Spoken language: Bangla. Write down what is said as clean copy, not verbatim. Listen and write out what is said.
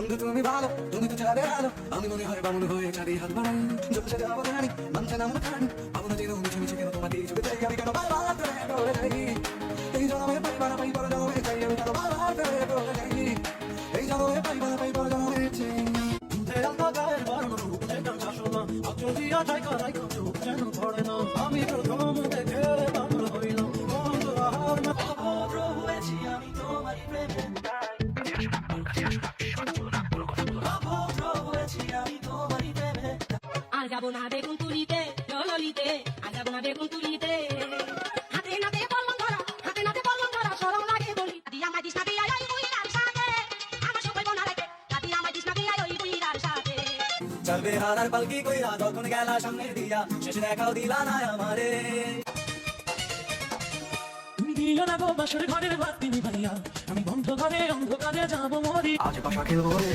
বন্ধু তুমি ভালো, তুমি তো চাঁদে আলো, আমি মনে হয় বামুন হয়ে চাঁদে হাত বাড়াই। যত সে যাবো জানি, মানছে না মনে খানি, পাবো না যেন মিছে মিছে কেন তোমাকে চুকে চাই, আমি কেন বারবার প্রেমে পড়ে যাই। এই জন্মে পাইবার পাই পর জন্মে চাই, আমি কেন বারবার প্রেমে পড়ে যাই। এই জন্মে পাইবার পাই পর জন্মে চাই। আমি প্রথম দেখে পাগল হইলাম, বন্ধু আর না অভদ্র হয়েছি আমি তোমারই প্রেমে, অভদ্র হয়েছি আমি তোমারই প্রেমে। আর যাবো না বেগুন তুলিতে, ললিতে, আর যাবো না বেগুন তুলিতে। হাতে নাতে বললাম ধরা, হাতে নাতে বললাম ধরা, সরম লাগে বলি। দি আমায় দিস না দিয়া ওই বুইড়ার সাথে, আমার সবাই বনা লাগে। দি আমায় দিস না দিয়া ওই বুইড়ার সাথে। চলবে হারার পালকি কইরা তখন গেলা সামনে দিয়া, শেষে দেখাও দিলা না আমারে। তুমি দিও না গো বাসর ঘরের বাতি নিভাইয়া, আমি বন্ধ ঘরে অন্ধকারে যাবো মরি। আজ পাশা খেলবো রে